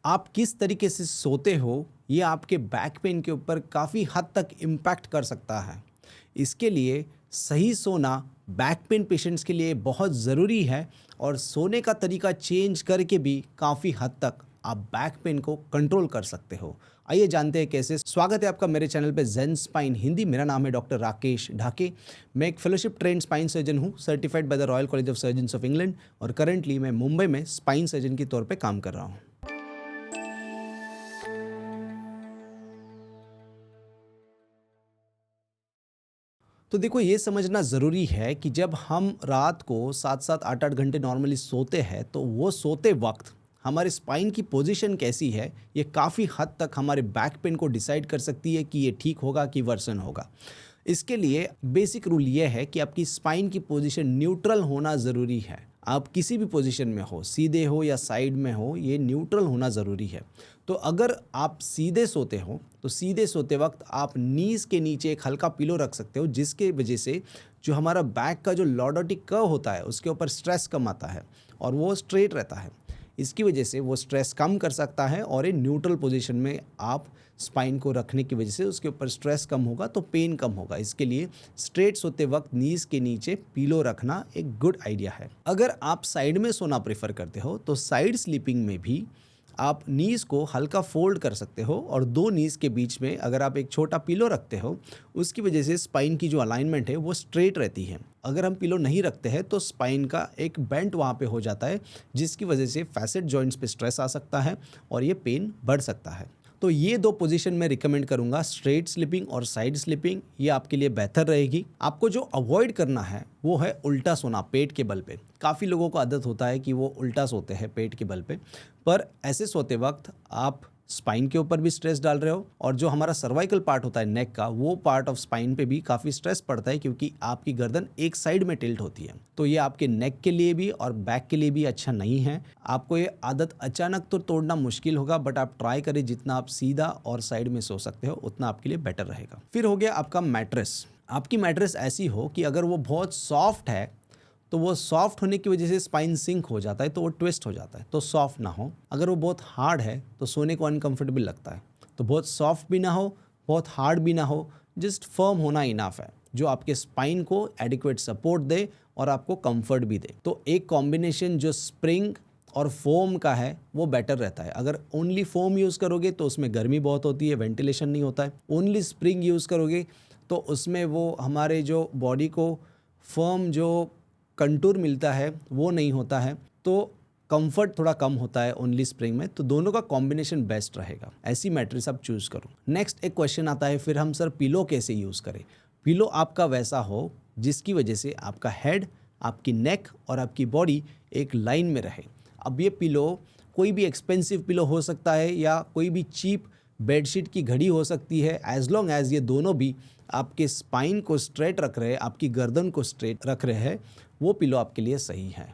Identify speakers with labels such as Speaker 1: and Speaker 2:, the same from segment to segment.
Speaker 1: आप किस तरीके से सोते हो ये आपके बैक पेन के ऊपर काफ़ी हद तक इम्पैक्ट कर सकता है। इसके लिए सही सोना बैक पेन पेशेंट्स के लिए बहुत ज़रूरी है और सोने का तरीका चेंज करके भी काफ़ी हद तक आप बैक पेन को कंट्रोल कर सकते हो। आइए जानते हैं कैसे। स्वागत है आपका मेरे चैनल पे जेन स्पाइन हिंदी। मेरा नाम है डॉक्टर राकेश ढाके। मैं एक फेलोशिप ट्रेंड स्पाइन सर्जन हूँ, certified by the royal college of surgeons of England, और करंटली मैं मुंबई में स्पाइन सर्जन के तौर पे काम कर रहा हूँ। तो देखो, ये समझना ज़रूरी है कि जब हम रात को 7-7 8-8 घंटे नॉर्मली सोते हैं तो वो सोते वक्त हमारे स्पाइन की पोजीशन कैसी है, ये काफ़ी हद तक हमारे बैक पेन को डिसाइड कर सकती है कि ये ठीक होगा कि वर्सन होगा। इसके लिए बेसिक रूल ये है कि आपकी स्पाइन की पोजीशन न्यूट्रल होना ज़रूरी है। आप किसी भी पोजीशन में हो, सीधे हो या साइड में हो, ये न्यूट्रल होना ज़रूरी है। तो अगर आप सीधे सोते हो तो सीधे सोते वक्त आप नीज़ के नीचे एक हल्का पिलो रख सकते हो, जिसके वजह से जो हमारा बैक का जो लॉर्डोटिक कर्व होता है उसके ऊपर स्ट्रेस कम आता है और वो स्ट्रेट रहता है। इसकी वजह से वो स्ट्रेस कम कर सकता है और एक न्यूट्रल पोजीशन में आप स्पाइन को रखने की वजह से उसके ऊपर स्ट्रेस कम होगा तो पेन कम होगा। इसके लिए स्ट्रेट सोते वक्त नीज़ के नीचे पिलो रखना एक गुड आइडिया है। अगर आप साइड में सोना प्रेफर करते हो तो साइड स्लीपिंग में भी आप नीज़ को हल्का फोल्ड कर सकते हो और दो नीज़ के बीच में अगर आप एक छोटा पिलो रखते हो, उसकी वजह से स्पाइन की जो अलाइनमेंट है वो स्ट्रेट रहती है। अगर हम पिलो नहीं रखते हैं तो स्पाइन का एक बेंट वहाँ पे हो जाता है, जिसकी वजह से फैसेट जॉइंट्स पे स्ट्रेस आ सकता है और ये पेन बढ़ सकता है। तो ये दो पोजीशन मैं रिकमेंड करूंगा, स्ट्रेट स्लीपिंग और साइड स्लीपिंग। ये आपके लिए बेहतर रहेगी। आपको जो अवॉइड करना है वो है उल्टा सोना पेट के बल पे। काफ़ी लोगों को आदत होता है कि वो उल्टा सोते हैं पेट के बल पे, पर ऐसे सोते वक्त आप स्पाइन के ऊपर भी स्ट्रेस डाल रहे हो और जो हमारा सर्वाइकल पार्ट होता है नेक का, वो पार्ट ऑफ स्पाइन पे भी काफ़ी स्ट्रेस पड़ता है क्योंकि आपकी गर्दन एक साइड में टिल्ट होती है। तो ये आपके नेक के लिए भी और बैक के लिए भी अच्छा नहीं है। आपको ये आदत अचानक तो तोड़ना मुश्किल होगा, बट आप ट्राई करें जितना आप सीधा और साइड में सो सकते हो उतना आपके लिए बेटर रहेगा। फिर हो गया आपका मैट्रेस। आपकी मैट्रेस ऐसी हो कि अगर वो बहुत सॉफ्ट है तो वो सॉफ्ट होने की वजह से स्पाइन सिंक हो जाता है तो वो ट्विस्ट हो जाता है, तो सॉफ्ट ना हो। अगर वो बहुत हार्ड है तो सोने को अनकंफर्टेबल लगता है। तो बहुत सॉफ्ट भी ना हो, बहुत हार्ड भी ना हो, जस्ट फर्म होना इनफ है, जो आपके स्पाइन को एडिक्वेट सपोर्ट दे और आपको कंफर्ट भी दे। तो एक कॉम्बिनेशन जो स्प्रिंग और फोम का है वो बेटर रहता है। अगर ओनली फोम यूज़ करोगे तो उसमें गर्मी बहुत होती है, वेंटिलेशन नहीं होता है। ओनली स्प्रिंग यूज़ करोगे तो उसमें वो हमारे जो बॉडी को फर्म जो कंटूर मिलता है वो नहीं होता है, तो कंफर्ट थोड़ा कम होता है ओनली स्प्रिंग में। तो दोनों का कॉम्बिनेशन बेस्ट रहेगा। ऐसी मैट्रेस आप चूज़ करो। नेक्स्ट एक क्वेश्चन आता है फिर हम सर पिलो कैसे यूज़ करें। पिलो आपका वैसा हो जिसकी वजह से आपका हेड, आपकी नेक और आपकी बॉडी एक लाइन में रहे। अब ये पिलो कोई भी एक्सपेंसिव पिलो हो सकता है या कोई भी चीप बेडशीट की घड़ी हो सकती है, एज लॉन्ग एज ये दोनों भी आपके स्पाइन को स्ट्रेट रख रहे हैं, आपकी गर्दन को स्ट्रेट रख रहे हैं, वो पिलो आपके लिए सही है।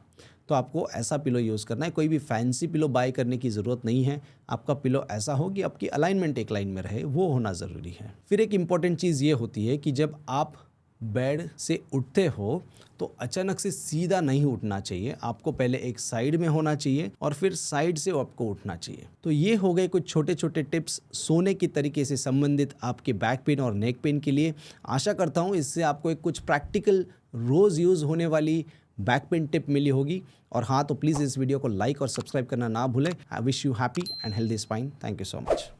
Speaker 1: तो आपको ऐसा पिलो यूज़ करना है। कोई भी फैंसी पिलो बाय करने की ज़रूरत नहीं है। आपका पिलो ऐसा हो कि आपकी अलाइनमेंट एक लाइन में रहे, वो होना ज़रूरी है। फिर एक इम्पॉर्टेंट चीज़ ये होती है कि जब आप बेड से उठते हो तो अचानक से सीधा नहीं उठना चाहिए। आपको पहले एक साइड में होना चाहिए और फिर साइड से आपको उठना चाहिए। तो ये हो गए कुछ छोटे छोटे टिप्स सोने की तरीके से संबंधित आपके बैक पेन और नेक पेन के लिए। आशा करता हूँ इससे आपको एक कुछ प्रैक्टिकल रोज़ यूज़ होने वाली बैक पेन टिप मिली होगी। और हाँ, तो प्लीज़ इस वीडियो को लाइक और सब्सक्राइब करना ना भूलें। I wish you happy and healthy spine. Thank you so much.